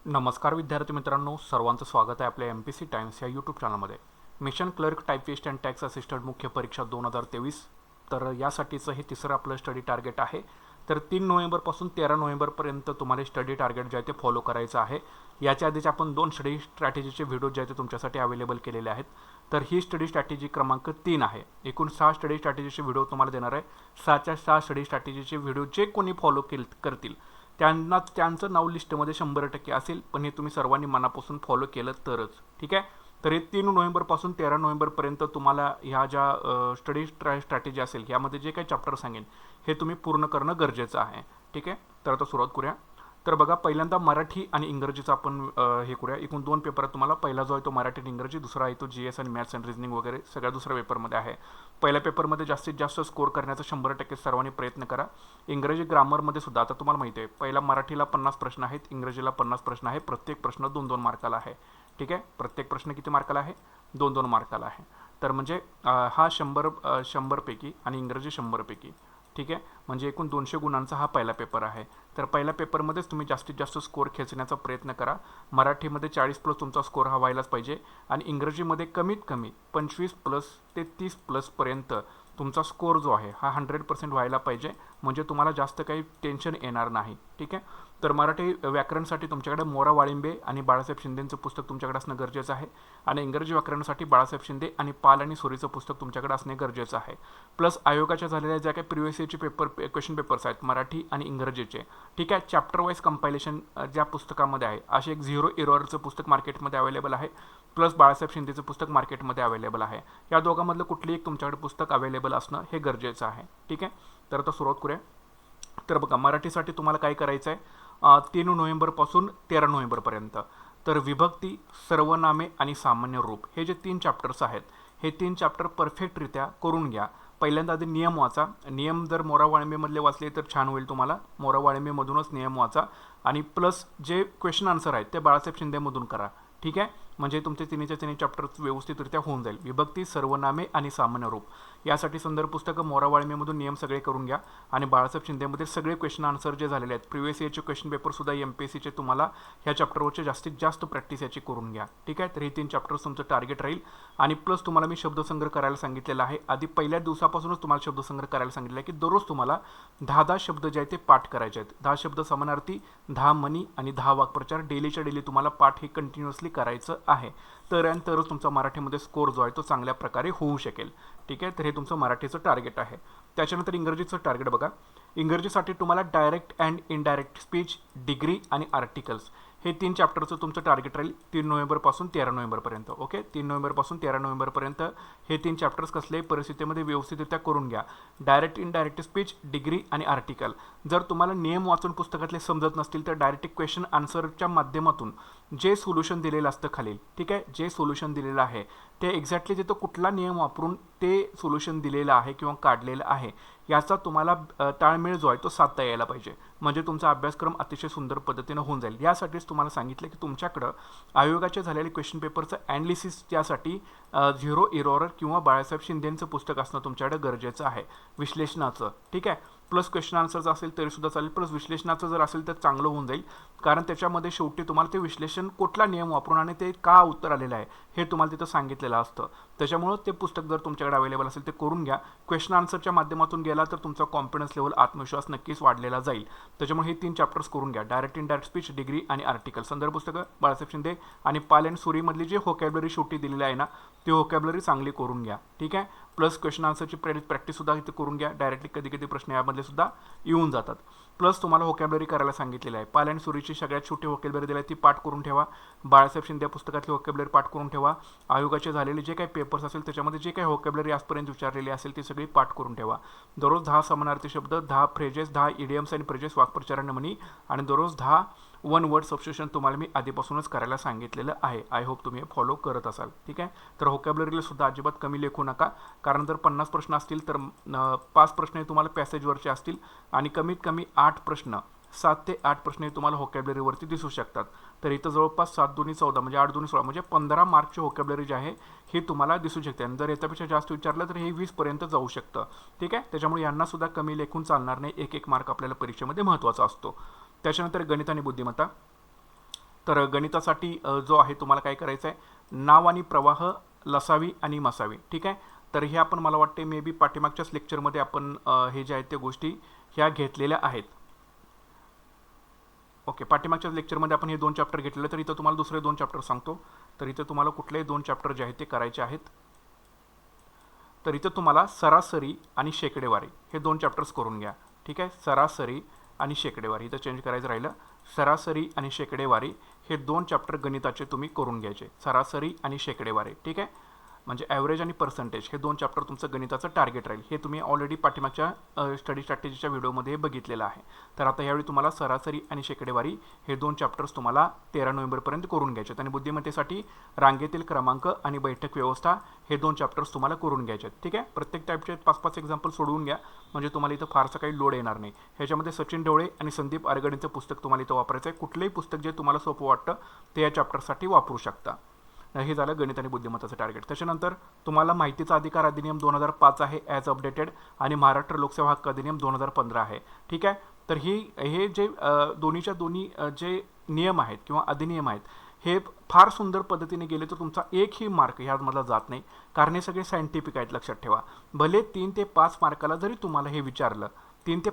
नमस्कार विद्यार्थी मित्रांनो, सर्वांचं स्वागत आहे आपल्या MPC टाइम्स या यूट्यूब चॅनलमध्ये. Mission clerk typist and tax assistant मुख्य परीक्षा 2023. तर यासाठीचं हे तिसरं आपलं स्टडी टार्गेट आहे. तर 3 नोव्हेंबरपासून 13 नोव्हेंबरपर्यंत तुम्हाला स्टडी टार्गेट जे आहे ते फॉलो करायचं आहे. याच्या आधीच आपण 2 स्टडी स्ट्रॅटेजीचे व्हिडिओ जे आहे ते तुमच्यासाठी अवेलेबल केलेले आहेत. तर ही स्टडी स्ट्रॅटेजी क्रमांक 3 आहे. एकूण 6 स्टडी स्ट्रॅटेजीचे व्हिडिओ तुम्हाला देणार आहे. 6च्या 6 स्टडी स्ट्रॅटेजीचे व्हिडिओ जे कोणी फॉलो करतील त्यांचं नाव लिस्टमध्ये 100% असेल, पण हे तुम्ही सर्वांनी मनापासून फॉलो केलं तरच. ठीक आहे. तर हे 3 नोव्हेंबरपासून 13 नोव्हेंबरपर्यंत तुम्हाला ह्या ज्या स्टडी स्ट्रॅटेजी असेल यामध्ये जे काही चॅप्टर सांगेन हे तुम्ही पूर्ण करणं गरजेचं आहे. ठीक आहे. तर आता सुरुवात करूया. तर बघा, पहिल्यांदा मराठी आणि इंग्रजीचं आपण हे करूया. एकूण 2 पेपर आहेत तुम्हाला. पहिला जो आहे तो मराठी आणि इंग्रजी, दुसरा आहे तो GS आणि मॅथ्स अँड रिझनिंग वगैरे सगळ्या दुसऱ्या पेपरमध्ये आहे. पहिल्या पेपरमध्ये जास्तीत जास्त स्कोर करण्याचा 100% सर्वांनी प्रयत्न करा. इंग्रजी ग्रामरमध्ये सुद्धा आता तुम्हाला माहिती आहे, पहिला मराठीला 50 प्रश्न आहेत, इंग्रजीला 50 प्रश्न आहे. प्रत्येक प्रश्न 2-2 मार्काला आहे. ठीक आहे. प्रत्येक प्रश्न किती मार्काला आहे? 2-2 मार्काला आहे. तर म्हणजे हा 100 पैकी आणि इंग्रजी 100 पैकी. ठीक आहे. म्हणजे एकूण 200 गुणांचा हा पहिला पेपर आहे. तर पहिल्या पेपरमध्येच तुम्ही जास्तीत जास्त स्कोर खेचण्याचा प्रयत्न करा. मराठीमध्ये 40+ तुमचा स्कोर हा व्हायलाच पाहिजे आणि इंग्रजीमध्ये कमीत कमी 25+ ते 30+ तुमचा स्कोर जो आहे हा 100% व्हायला पाहिजे, म्हणजे तुम्हाला जास्त काही टेन्शन येणार नाही. ठीक आहे. तर मराठी व्याकरणसाठी तुमच्याकडे मोरा वाळिंबे आणि बाळासाहेब शिंदेंचं पुस्तक तुमच्याकडे असणं गरजेचं आहे आणि इंग्रजी व्याकरणासाठी बाळासाहेब शिंदे आणि पाल आणि सुरीचं पुस्तक तुमच्याकडे असणे गरजेचं आहे. प्लस आयोगाच्या झालेल्या ज्या काही प्रिव्हियस इयरचे क्वेश्चन पेपर्स आहेत मराठी आणि इंग्रजीचे, ठीक आहे, चॅप्टर वाईज कंपायलेशन ज्या पुस्तकामध्ये आहे, असे एक 0 एररचं पुस्तक मार्केटमध्ये अवेलेबल आहे. प्लस बाळासाहेब शिंदेचं पुस्तक मार्केटमध्ये अवेलेबल आहे. या दोघांमधलं कुठलीही एक तुमच्याकडे पुस्तक अवेलेबल असणं हे गरजेचं आहे. ठीक आहे. तर आता सुरुवात करूया. तर बघा, मराठीसाठी तुम्हाला काय करायचं आहे, 3 नोव्हेंबरपासून 13 नोव्हेंबरपर्यंत. तर विभक्ती, सर्वनामे आणि सामान्य रूप हे जे 3 चॅप्टर्स आहेत, हे 3 चॅप्टर परफेक्टरित्या करून घ्या. पहिल्यांदा आधी नियम वाचा. नियम जर मोरा वाळिंबेमधले वाचले तर छान होईल तुम्हाला. मोरा वाळिंबेमधूनच नियम वाचा आणि प्लस जे क्वेश्चन आन्सर आहेत ते बाळासाहेब शिंदेमधून करा. ठीक आहे. म्हणजे तुमचे तिन्हीच्या तिन्ही चॅप्टर्स व्यवस्थितरित्या होऊन जाईल. विभक्ती, सर्वनामे आणि सामान्य रूप यासाठी संदर्भ पुस्तकं मोरा वाळिंबेमधून नियम सगळे करून घ्या आणि बाळासाहेब शिंदेमध्ये सगळे क्वेश्चन आन्सर जे झालेले आहेत, प्रिव्हियस इयरचे क्वेश्चन पेपरसुद्धा MPSCचे तुम्हाला ह्या चॅप्टरवरचे जास्तीत जास्त प्रॅक्टिस याची करून घ्या. ठीक आहे. तर हे 3 चॅप्टर्स तुमचं टार्गेट राहील आणि प्लस तुम्हाला मी शब्दसंग्रह करायला सांगितलेला आहे. आधी पहिल्या दिवसापासूनच तुम्हाला शब्दसंग्रह करायला सांगितलं आहे की दररोज तुम्हाला 10-10 शब्द जे आहेत ते पाठ करायचे आहेत. 10 शब्द समानार्थी, 10 म्हणी आणि 10 वाक्प्रचार डेलीच्या डेली तुम्हाला पाठ हे कंटिन्युअसली करायचं आहे. तरच तुमचा मराठीमध्ये स्कोर जो आहे तो चांगल्या प्रकारे होऊ शकेल. ठीक आहे. तर हे तुमचं मराठीचं टार्गेट आहे. त्याच्यानंतर इंग्रजीचं टार्गेट बघा. इंग्रजीसाठी तुम्हाला direct and indirect speech, degree आणि आर्टिकल्स हे 3 चॅप्टरचं तुमचं टार्गेट राहील 3 नोव्हेंबरपासून 13 नोव्हेंबरपर्यंत. ओके. 3 नोव्हेंबरपासून 13 नोव्हेंबरपर्यंत हे 3 चॅप्टर्स कसल्याही परिस्थितीमध्ये व्यवस्थितरित्या करून घ्या. डायरेक्ट इनडायरेक्ट स्पीच, डिग्री आणि आर्टिकल. जर तुम्हाला नियम वाचून पुस्तकातले समजत नसतील तर डायरेक्ट क्वेश्चन आन्सरच्या माध्यमातून जे सोल्युशन दिलेलं असतं खालील, ठीक आहे, जे सोल्युशन दिलेलं आहे ते एक्झॅक्टली तिथं कुठला नियम वापरून ते सोल्युशन दिलेलं आहे किंवा काढलेलं आहे याचा तुम्हाला ताळमेळ जो आहे तो साधता यायला पाहिजे, म्हणजे तुमचा अभ्यासक्रम अतिशय सुंदर पद्धतीनं होऊन जाईल. यासाठीच तुम्हाला सांगितलं की तुमच्याकडं आयोगाचे झालेले क्वेश्चन पेपरचं ॲनालिसिस त्यासाठी 0 एरर किंवा बाळासाहेब शिंदेंचं पुस्तक असणं तुमच्याकडे गरजेचं आहे विश्लेषणाचं. ठीक आहे. प्लस क्वेश्चन आन्सरचं असेल तरीसुद्धा चालेल, प्लस विश्लेषणाचं जर असेल तर चांगलं होऊन जाईल, कारण त्याच्यामध्ये शेवटी तुम्हाला ते विश्लेषण कुठला नियम वापरून आणि ते का उत्तर आलेलं आहे हे तुम्हाला तिथं सांगितलेलं असतं. त्याच्यामुळं ते पुस्तक जर तुमच्याकडे अवेलेबल असेल ते करून घ्या. क्वेश्चन आन्सरच्या माध्यमातून गेला तर तुमचा कॉन्फिडन्स लेवल, आत्मविश्वास नक्कीच वाढलेला जाईल. त्याच्यामुळे हे 3 चॅप्टर्स करून घ्या. डायरेक्ट इनडायरेक्ट स्पीच, डिग्री आणि आर्टिकल. संदर्भ पुस्तकं बाळासाहेब शिंदे आणि पाल अँड सुरीमधली जी व्होकॅब्युलरी शेवटी दिलेली आहे ना, ती व्होकॅब्युलरी चांगली करून घ्या. ठीक आहे. प्लस क्वेश्चन आन्सरची प्रॅक्टिससुद्धा इथे करून घ्या. डायरेक्टली कधी कधी प्रश्न यामधले सुद्धा येऊन जातात. प्लस तुम्हाला व्होकॅब्युलरी करायला सांगितलेलं आहे. पाल अँड सुरीची सगळ्यात छोटी व्होकॅब्युलरी दिली आहे ती पाठ करून ठेवा. बाळासाहेब शिंदे पुस्तकातली व्होकॅब्युलरी पाठ करून ठेवा. आयोगाचे झालेले जे काही पेपर्स असेल त्याच्यामध्ये जे काही व्होकॅब्युलरी आजपर्यंत विचारलेली असेल ती सगळी पाठ करून ठेवा. दररोज 10 समानार्थी शब्द, 10 फ्रेजेस, 10 इडियम्स आणि फ्रेजेस, वाक्प्रचारांना म्हणी आणि दररोज 10 1 वर्ड सबस्टिट्यूशन तुम्हाला मी आधीपासूनच करायला सांगितलेलं आहे. आय होप तुम्ही फॉलो करत असाल. ठीक आहे. तर व्होकॅब्युलरीला सुद्धा अजिबात कमी लेखू नका, कारण जर 50 प्रश्न असतील तर 5 प्रश्न हे तुम्हाला पॅसेजवरचे असतील आणि कमीत कमी 8 प्रश्न, 7 ते 8 प्रश्न हे तुम्हाला व्होकॅब्युलरीवरती दिसू शकतात. तर इथं जवळपास 7 दुनी 14 म्हणजे 8 दुनी 16 म्हणजे 15 मार्कची व्होकॅब्युलरी जी आहे हे तुम्हाला दिसू शकते आणि जर याच्यापेक्षा जास्त विचारलं तर हे 20 पर्यंत जाऊ शकतं. ठीक आहे. त्याच्यामुळे यांना सुद्धा कमी लेखून चालणार नाही. 1-1 मार्क आपल्याला परीक्षेमध्ये महत्त्वाचा असतो. त्याच्यानंतर गणित आणि बुद्धिमत्ता. तर गणितासाठी जो आहे तुम्हाला काय करायचं आहे, नाव आणि प्रवाह, लसावी आणि मसावी. ठीक आहे. तर हे आपण मला वाटते मे बी पाठीमागच्याच लेक्चरमध्ये आपण हे जे आहेत त्या गोष्टी ह्या घेतलेल्या आहेत. ओके, पाठीमागच्या लेक्चरमध्ये आपण हे 2 चॅप्टर घेतलेले. तर इथं तुम्हाला दुसरे 2 चॅप्टर सांगतो. तर इथं तुम्हाला कुठलेही 2 चॅप्टर जे आहेत ते करायचे आहेत. तर इथं तुम्हाला सरासरी आणि शेकडेवारी हे 2 चॅप्टर्स करून घ्या. ठीक आहे. सरासरी आणि शेकडेवारी इथं चेंज करायचं राहिलं. सरासरी आणि शेकडेवारी हे 2 चॅप्टर गणिताचे तुम्ही करून घ्यायचे. सरासरी आणि शेकडेवारी. ठीक आहे. म्हणजे ॲव्हरेज आणि पर्सेंटेज हे 2 चॅप्टर तुमचं गणिताचं टार्गेट राहील. हे तुम्ही ऑलरेडी पाठीमागच्या स्टडी स्ट्रॅटेजीच्या व्हिडिओमध्ये बघितलेलं आहे. तर आता यावेळी तुम्हाला सरासरी आणि शेकडेवारी हे 2 चॅप्टर्स तुम्हाला 13 नोव्हेंबरपर्यंत करून घ्यायचे. आणि बुद्धिमत्तेसाठी रांगेतील क्रमांक आणि बैठक व्यवस्था हे 2 चॅप्टर्स तुम्हाला करून घ्यायचे. ठीक आहे. प्रत्येक टाईपचे 5-5 एक्झाम्पल सोडवून घ्या, म्हणजे तुम्हाला इथं फारसं काही लोड येणार नाही. ह्याच्यामध्ये सचिन ढवळे आणि संदीप आरगडेंचं पुस्तक तुम्हाला इथं वापरायचं आहे. कुठलंही पुस्तक जे तुम्हाला सोपं वाटतं ते या चॅप्टरसाठी वापरू शकता. हे झालं गणित आणि बुद्धिमत्ताचं टार्गेट. त्याच्यानंतर तुम्हाला माहितीचा अधिकार अधिनियम 2005 आहे ॲज अपडेटेड, आणि महाराष्ट्र लोकसेवा हक्क अधिनियम 2015 आहे. ठीक आहे. तर हे जे दोन्हीच्या दोन्ही जे नियम आहेत किंवा अधिनियम आहेत हे फार सुंदर पद्धतीने गेले तर तुमचा एकही मार्क ह्यामधला जात नाही, कारण हे सगळे सायंटिफिक आहेत. लक्षात ठेवा. भले 3 ते 5 मार्काला जरी तुम्हाला हे विचारलं, 3 ते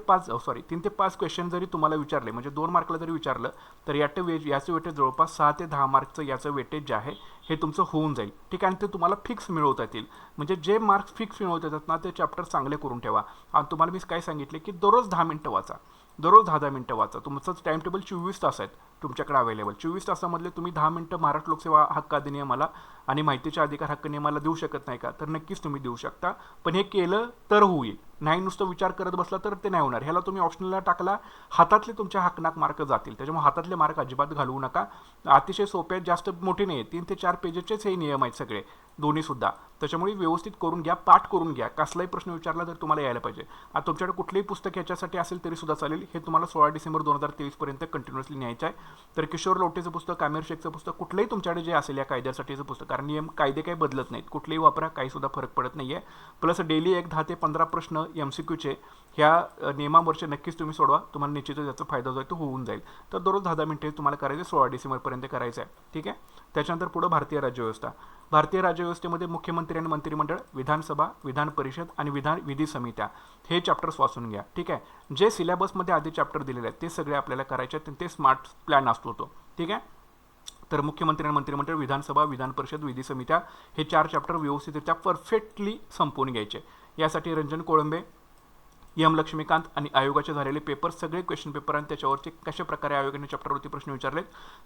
5 क्वेश्चन जरी तुम्हाला विचारले, म्हणजे 2 मार्कला जरी विचारलं, तर याचं वेटेज जवळपास 6 ते 10 मार्कचं याचं वेटेज जे आहे हे तुमचं होऊन जाईल. ठीक आहे. आणि ते तुम्हाला फिक्स मिळवता येतील. म्हणजे जे मार्क्स फिक्स मिळवता येतात ना ते चॅप्टर चांगले करून ठेवा. आणि तुम्हाला मी काय सांगितले की दररोज 10 मिनटं वाचा, दररोज 10-10 मिनटं वाचा. तुमचं टाइम टेबल 24 तास आहेत तुमच्याकडे अवेलेबल. 24 तासामधले तुम्ही 10 मिनटं महाराष्ट्र लोकसेवा हक्क अधिनियमाला आणि माहितीच्या अधिकार हक्क नियमाला देऊ शकत नाही का? तर नक्कीच तुम्ही देऊ शकता. पण हे केलं तर होईल, नाही नुसतं विचार करत बसला तर ते नाही होणार. ह्याला तुम्ही ऑप्शनला टाकला, हातातले तुमच्या हकनाक मार्क जातील. त्याच्यामुळे हातातले मार्क अजिबात घालवू नका. अतिशय सोपे आहेत, जास्त मोठे नाही. 3 ते 4 पेजेसचेच हे नियम आहेत सगळे, दोन्हीसुद्धा. त्याच्यामुळे व्यवस्थित करून घ्या, पाठ करून घ्या. कसलाही प्रश्न विचारला तर तुम्हाला यायला पाहिजे. आता तुमच्याकडे कुठलेही पुस्तक याच्यासाठी असेल तरी सुद्धा चालेल. हे तुम्हाला 16 डिसेंबर 2023 पर्यंत कंटिन्युअसली न्यायचं आहे. तर किशोर लोटेचं पुस्तक, आमिर शेखचं पुस्तक, कुठलंही तुमच्याकडे जे असेल या कायद्यासाठीचं पुस्तक, कारण नियम कायदे काही बदलत नाहीत, कुठलेही वापरा, काही सुद्धा फरक पडत नाही आहे. प्लस डेली 10 ते 15 प्रश्न MCQचे ह्या नियमावरचे नक्कीच तुम्ही सोडवा. तुम्हाला निश्चितच याचा फायदा जो आहे तो होऊन जाईल. तर दररोज 10-10 मिनिटे तुम्हाला करायचे, 16 डिसेंबरपर्यंत करायचं आहे. ठीक आहे. त्याच्यानंतर पुढं भारतीय राज्यव्यवस्था. भारतीय राज्यव्यवस्थेमध्ये मुख्यमंत्री आणि मंत्रिमंडळ, विधानसभा, विधान परिषद आणि विधी समित्या हे चॅप्टर्स वाचून घ्या. ठीक आहे. जे सिलेबसमध्ये आधी चॅप्टर दिलेले आहेत ते सगळे आपल्याला करायचे आहेत. ते स्मार्ट प्लॅन असतो तो. ठीक आहे. तर मुख्यमंत्री आणि मंत्रिमंडळ, विधानसभा, विधान परिषद, विधी समित्या हे 4 चॅप्टर व्यवस्थितरित्या परफेक्टली संपवून घ्यायचे. यासाठी रंजन कोळंबे, एम लक्ष्मीकांत आणि आयोगाचे झालेले पेपर, सगळे क्वेश्चन पेपर आणि त्याच्यावरचे कशा प्रकारे आयोगाने चॅप्टरवरती प्रश्न विचारलेत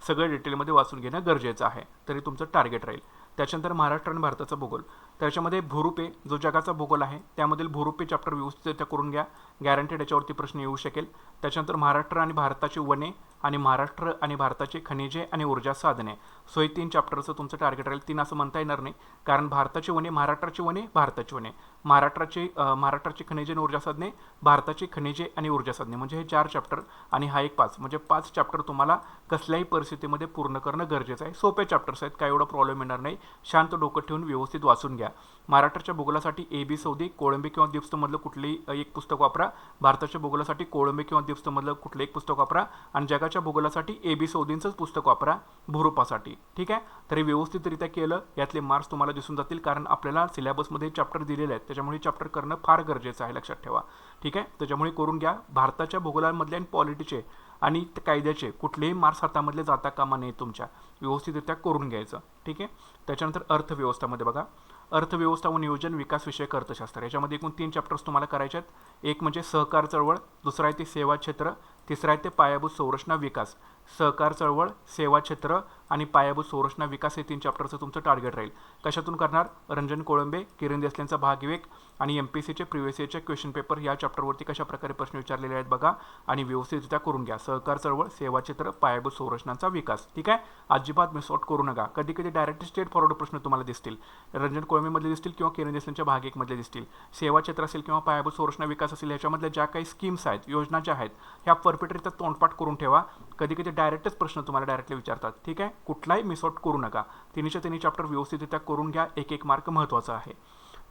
सगळे डिटेलमध्ये वाचून घेणं गरजेचं आहे. तरी तुमचं टार्गेट राहील. त्याच्यानंतर महाराष्ट्र आणि भारताचा भूगोल. त्याच्यामध्ये भूरूपे जो जगाचा भूगोल आहे त्यामधील भूरूपे चॅप्टर व्यवस्थितरित्या करून घ्या. गॅरंटेड याच्यावरती प्रश्न येऊ शकेल. त्याच्यानंतर महाराष्ट्र आणि भारताची वने आणि महाराष्ट्र आणि भारताची खनिजे आणि ऊर्जा साधने, सो हे 3 चॅप्टरचं तुमचं टार्गेट राहील. 3 असं म्हणता येणार नाही, कारण भारताची वने, महाराष्ट्राची वने, भारताची वने, महाराष्ट्राची खनिजे आणि ऊर्जा साधने, भारताची खनिजे आणि ऊर्जा साधने, म्हणजे हे 4 चॅप्टर आणि हा एक 5, म्हणजे 5 चॅप्टर तुम्हाला कसल्याही परिस्थितीमध्ये पूर्ण करणं गरजेचं आहे. सोपे चॅप्टर्स आहेत, काय एवढा प्रॉब्लेम येणार नाही. शांत डोकं ठेवून व्यवस्थित वाचून घ्या. महाराष्ट्राच्या भूगोलासाठी AB सौदी, कोळंबे किंवा दीपस्तंभमधलं कुठलंही एक पुस्तक वापरा. भारताच्या भूगोलासाठी कोळंबे किंवा दीपस्तंभमधलं कुठलं एक पुस्तक वापरा. आणि जगाच्या भूगोलासाठी AB सौदींचंच पुस्तक वापरा भूरूपासाठी. ठीक आहे. तरी व्यवस्थितरित्या केलं यातले मार्क्स तुम्हाला दिसून जातील, कारण आपल्याला सिलेबसमध्ये चॅप्टर दिलेले आहेत. त्याच्यामुळे चॅप्टर करणं फार गरजेचं आहे, लक्षात ठेवा. ठीक आहे. त्याच्यामुळे करून घ्या. भारताच्या भूगोलामधले आणि पॉलिटीचे आणि कायद्याचे कुठलेही मार्क्स हातामधले जाता कामा नये तुमच्या, व्यवस्थितरित्या करून घ्यायचं. ठीक आहे. त्याच्यानंतर अर्थव्यवस्थामध्ये बघा, अर्थव्यवस्था व नियोजन विकास विषयक अर्थशास्त्र, याच्यामध्ये एकूण 3 चॅप्टर्स तुम्हाला करायचे आहेत. एक म्हणजे सहकार चळवळ, दुसरा आहे ते सेवा क्षेत्र, तिसरा आहे ते पायाभूत संरचना विकास. सहकार चळवळ, सेवा क्षेत्र आणि पायाभूत संरचना विकास हे 3 चॅप्टरचं तुमचं टार्गेट राहील. कशातून करणार? रंजन कोळंबे, किरण देसलेंचा भाग 1 आणि MPSCचे प्रिव्हियस इयरचे क्वेश्चन पेपर या चॅप्टरवरती कशा प्रकारे प्रश्न विचारलेले आहेत बघा आणि व्यवस्थितरित्या करून घ्या. सहकार चळवळ, सेवा क्षेत्र, पायाभूत संरचनांचा विकास. ठीक आहे. अजिबात मिस आउट करू नका. कधी कधी डायरेक्ट स्ट्रेट फॉरवर्ड प्रश्न तुम्हाला दिसतील, रंजन कोळंबेमधले दिसतील किंवा किरण देसलेंच्या भाग 1 मधले दिसतील. सेवा क्षेत्र असेल किंवा पायाभूत संरचना विकास असेल, याच्यामधल्या ज्या काही स्कीम्स आहेत, योजना ज्या आहेत, ह्या परफेक्टरित्या तोंडपाठ करून ठेवा. कधी कधी डायरेक्टच प्रश्न तुम्हाला डायरेक्टली विचारतात. ठीक आहे. कुठलाही मिस आउट करू नका. 3च्या 3 चॅप्टर व्यवस्थितरित्या करून घ्या. एक मार्क महत्त्वाचा आहे.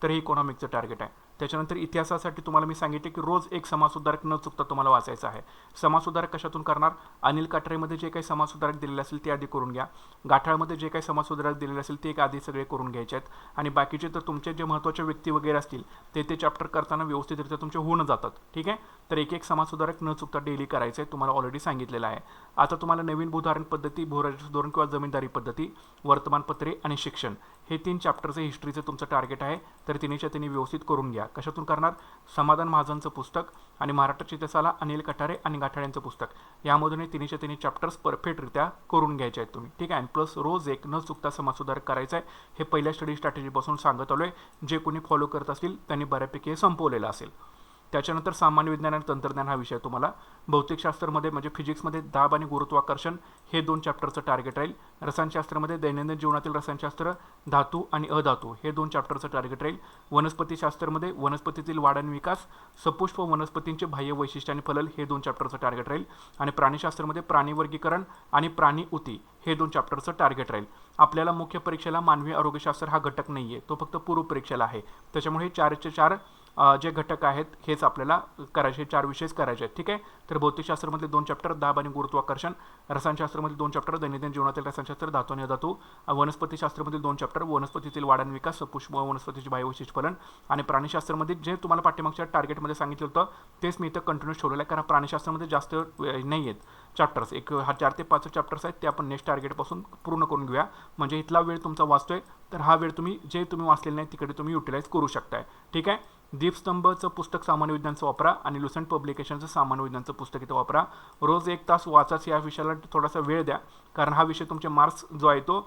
तर हे इकॉनॉमिकचं टार्गेट आहे. त्याच्यानंतर इतिहासासाठी तुम्हाला मी सांगितले की रोज एक समाजसुधारक न चुकता तुम्हाला वाचायचा आहे. समाजसुधारक कशातून करणार? अनिल काटरेमध्ये जे काही समाजसुधारक दिलेले असेल ते आधी करून घ्या. गाठाळमध्ये जे काही समाजसुधारक दिलेले असेल ते एक आधी सगळे करून घ्यायचे आहेत. आणि बाकीचे तर तुमचे जे महत्त्वाचे व्यक्ती वगैरे असतील ते चॅप्टर करताना व्यवस्थितरित्या तुमचे होऊन जातात. ठीक आहे. तर एक एक समाजसुधारक न चुकता डेली करायचं आहे, तुम्हाला ऑलरेडी सांगितलेलं आहे. आता तुम्हाला नवीन भूधारण पद्धती, भूराजस्व धोरण किंवा जमीनदारी पद्धती, वर्तमानपत्रे आणि शिक्षण हे 3 चॅप्टरचं हिस्ट्रीचं तुमचं टार्गेट आहे. तर तिन्हीच्या तिन्ही व्यवस्थित करून घ्या. कशातून करणार? समाधान महाजनचं पुस्तक आणि महाराष्ट्र चित्रशाला, अनिल कठारे आणि गाठाळ्यांचं पुस्तक, यामधून तिन्हीच्या तिन्ही चॅप्टर्स परफेक्टरित्या करून घ्यायचे आहेत तुम्ही. ठीक आहे. आणि प्लस रोज एक न चुकता समाजसुधारक करायचं आहे. हे पहिल्या स्टडी स्ट्रॅटेजीपासून सांगत आलो आहे. जे कोणी फॉलो करत असतील त्यांनी बऱ्यापैकी हे संपवलेलं असेल. त्याच्यानंतर सामान्य विज्ञान आणि तंत्रज्ञान हा विषय तुम्हाला भौतिकशास्त्रमध्ये म्हणजे फिजिक्समध्ये दाब आणि गुरुत्वाकर्षण हे 2 चॅप्टरचं टार्गेट राहील. रसायनशास्त्रामध्ये दैनंदिन जीवनातील रसायनशास्त्र, धातू आणि अधातू हे 2 चॅप्टरचं टार्गेट राहील. वनस्पतीशास्त्रामध्ये वनस्पतीतील वाढ आणि विकास, सपुष्प वनस्पतींचे बाह्य वैशिष्ट्य आणि फलल हे 2 चॅप्टरचं टार्गेट राहील. आणि प्राणीशास्त्रामध्ये प्राणी वर्गीकरण आणि प्राणी उती हे 2 चॅप्टरचं टार्गेट राहील. आपल्याला मुख्य परीक्षेला मानवी आरोग्यशास्त्र हा घटक नाही आहे, तो फक्त पूर्व परीक्षेला आहे. त्याच्यामुळे 4चे 4 जे घटक आहेत हेच आपल्याला करायचे, 4 विषयच करायचे आहेत. ठीक आहे. तर भौतिकशास्त्रामधले 2 चॅप्टर दाब आणि गुरुत्वाकर्षण, रसायनशास्त्रामधील 2 चॅप्टर दैनंदिन जीवनातील रसायनशास्त्र, धातू आणि अधातू, वनस्पतीशास्त्रामधील 2 चॅप्टर वनस्पतीतील वाढ आणि विकास, सपुष्प वनस्पतीचे बाह्यवैशिष्ट्य फलन. आणि प्राणीशास्त्रामध्ये जे तुम्हाला पाठ्यमागच्या टार्गेटमध्ये सांगितलं होतं तेच मी इथं कंटिन्यूस ठेवलेलं आहे, कारण प्राणीशास्त्रामध्ये जास्त नाही आहेत चॅप्टर्स. एक 4 ते 5 चॅप्टर्स आहेत, ते आपण नेक्स्ट टार्गेटपासून पूर्ण करून घेऊया. म्हणजे इथला वेळ तुमचा वाचतोय, तर हा वेळ तुम्ही जे तुम्ही वाचलेलं नाही तिकडे तुम्ही युटिलाइज करू शकताय. ठीक आहे. दीपस्तंभचं पुस्तक सामान्य विज्ञानचं वापरा आणि लुसेंट पब्लिकेशनचं सामान्य विज्ञानचं पुस्तक इथं वापरा. रोज 1 तास वाचाच. या विषयाला थोडासा वेळ द्या, कारण हा विषय तुमचे मार्क्स जो आहे तो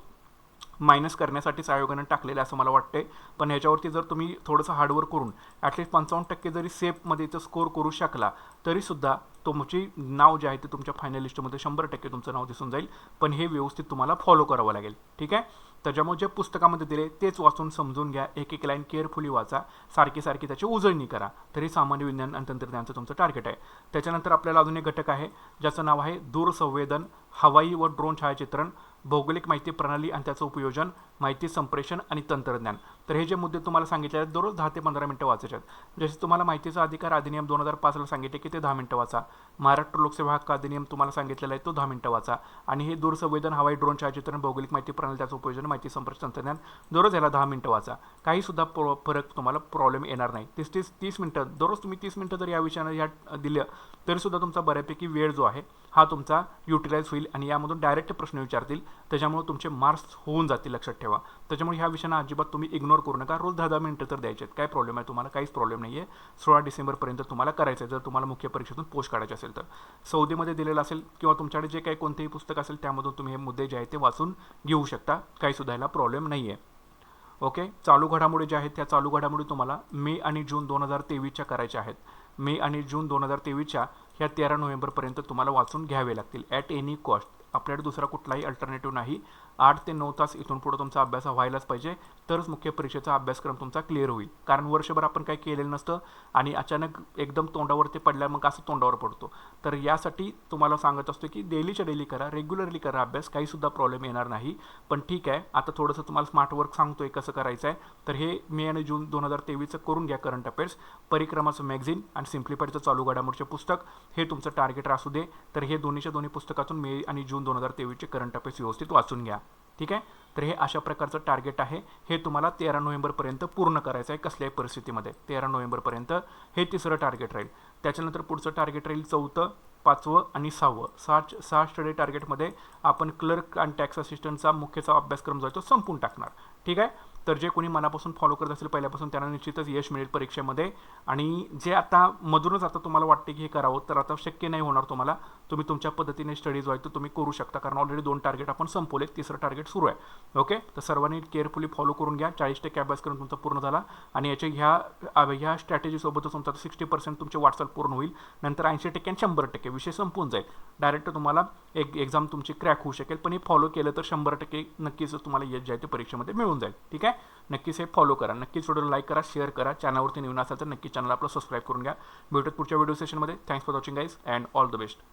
मायनस करण्यासाठीच आयोगानं टाकलेलं असं मला वाटतंय. पण ह्याच्यावरती जर तुम्ही थोडंसं हार्डवर्क करून ॲटलीस्ट 55% जरी सेफमध्ये इथं स्कोर करू शकला तरीसुद्धा तुमची नाव जे आहे ते तुमच्या फायनल लिस्टमध्ये 100% तुमचं नाव दिसून जाईल. पण हे व्यवस्थित तुम्हाला फॉलो करावं लागेल. ठीक आहे. त्याच्यामुळे जे पुस्तकामध्ये दिले तेच वाचून समजून घ्या, एक एक लाईन केअरफुली वाचा, सारखी त्याची उजळणी करा. तरी सामान्य विज्ञान आणि तंत्रज्ञानाचं तुमचं टार्गेट आहे. त्याच्यानंतर आपल्याला अजून एक घटक आहे ज्याचं नाव आहे दूरसंवेदन, हवाई व ड्रोन छायाचित्रण, भौगोलिक माहिती प्रणाली आणि त्याचं उपयोजन, माहिती संप्रेषण आणि तंत्रज्ञान. तर हे जे मुद्दे तुम्हाला सांगितले आहेत दररोज 10 ते 15 मिनिटं वाचायचे आहेत. जसे तुम्हाला माहितीचा अधिकार अधिनियम 2005ला सांगितले की ते 10 मिनिटं वाचा. महाराष्ट्र लोकसेवा हक्क अधिनियम तुम्हाला सांगितलेला आहे तो 10 मिनिटं वाचा. आणि हे दूरसंवेदन, हवाई, ड्रोन छायाचित्रण, भौगोलिक माहिती प्रणाली, त्याचं उपयोजन, माहिती संप्रेषण, तंत्रज्ञान दररोज याला 10 मिनिटं वाचा. काहीसुद्धा फरक तुम्हाला प्रॉब्लेम येणार नाही. 30 मिनिटं दररोज तुम्ही 30 मिनिटं जर या विषयानं या दिलं तरीसुद्धा तुमचा बऱ्यापैकी वेळ जो आहे हा तुमचा युटिलाइज होईल आणि यामधून डायरेक्ट प्रश्न विचारतील, त्याच्यामुळे तुमचे मार्क्स होऊन जातील. लक्षात ठेवा. त्याच्यामुळे ह्या विषयांना अजिबात तुम्ही इग्नोर करू नका. रोज 10-10 मिनिटं तर द्यायचे आहेत. काय प्रॉब्लेम आहे तुम्हाला? काहीच प्रॉब्लेम नाही आहे. 16 डिसेंबरपर्यंत तुम्हाला करायचं आहे जर तुम्हाला मुख्य परीक्षेतून पोस्ट काढायचे असेल तर. सौदीमध्ये दिलेलं असेल किंवा तुमच्याकडे जे काही कोणतेही पुस्तक असेल त्यामधून तुम्ही हे मुद्दे जे आहेत ते वाचून घेऊ शकता. काहीसुद्धा याला प्रॉब्लेम नाही आहे. ओके. चालू घडामोडी ज्या आहेत त्या चालू घडामोडी तुम्हाला मे आणि जून 2023च्या करायच्या आहेत. मे आणि जून 2023च्या ह्या 13 नोव्हेंबरपर्यंत तुम्हाला वाचून घ्यावे लागतील ॲट एनी कॉस्ट. आपल्याकडे दुसरा कुठलाही अल्टरनेटिव्ह नाही. 8 ते 9 तास इथून पुढे तुमचा अभ्यास व्हायलाच पाहिजे, तरच मुख्य परीक्षेचा अभ्यासक्रम तुमचा क्लिअर होईल. कारण वर्षभर आपण काही केलेलं नसतं आणि अचानक एकदम तोंडावरती पडल्या मग असं तोंडावर पडतो. तर यासाठी तुम्हाला सांगत असतो की डेलीच्या डेली करा, रेग्युलरली करा अभ्यास, काहीसुद्धा प्रॉब्लेम येणार नाही. पण ठीक आहे, आता थोडंसं तुम्हाला स्मार्ट वर्क सांगतोय कसं करायचं आहे. तर हे मे आणि जून 2023चं करून घ्या. करंट अफेअर्स, परिक्रमाचं मॅगझिन आणि सिम्प्लिफाईडचं चालू घडामोडीचे पुस्तक हे तुमचं टार्गेट असू दे. तर हे दोन्ही पुस्तकातून मे आणि जून 2023चे करंट अफेअर्स व्यवस्थित वाचून घ्या. ठीक आहे. तर हे अशा प्रकारचं टार्गेट आहे. हे तुम्हाला 13 नोव्हेंबरपर्यंत पूर्ण करायचं आहे. कसल्याही परिस्थितीमध्ये 13 नोव्हेंबरपर्यंत हे तिसरं टार्गेट राहील. त्याच्यानंतर पुढचं टार्गेट राहील 4, 5 आणि 6. 6 स्टडी टार्गेटमध्ये आपण क्लर्क आणि टॅक्स असिस्टंटचा मुख्यचा अभ्यासक्रम जो आहे तो संपून टाकणार. ठीक आहे. तर जे कोणी मनापासून फॉलो करत असेल पहिल्यापासून त्यांना निश्चितच यश मिळेल परीक्षेमध्ये. आणि जे आता मधूनच आता तुम्हाला वाटते की हे करावं, तर आता शक्य नाही होणार तुम्हाला. तुम्ही तुमच्या पद्धतीने स्टडी जो आहे तो तुम्ही करू शकता, कारण ऑलरेडी 2 टार्गेट आपण संपवले, तिसरं टार्गेट सुरू आहे. ओके. तर सर्वांनी केअरफुली फॉलो करून घ्या. 40% अभ्यासक्रम तुमचा पूर्ण झाला आणि याच्या ह्या स्ट्रॅटेजीसोबतच तुमचा 60% तुमचे वाटचाल पूर्ण होईल. नंतर 80% आणि 100% विषय संपून जाईल. डायरेक्ट तुम्हाला एक एक्झाम तुमची क्रॅक होऊ शकेल. पण हे फॉलो केलं तर 100% नक्कीच तुम्हाला यश जे आहे ते परीक्षेमध्ये मिळून जाईल. ठीक आहे. नक्कीच हे फॉलो करा. नक्कीच व्हिडिओला लाईक करा, शेअर करा. चॅनलवरती नवीन असाल तर नक्की चॅनल आपलं सबस्क्राईब करून घ्या. भेटूयात पुढच्या व्हिडिओ सेशनमध्ये. Thanks for watching guys and all the best.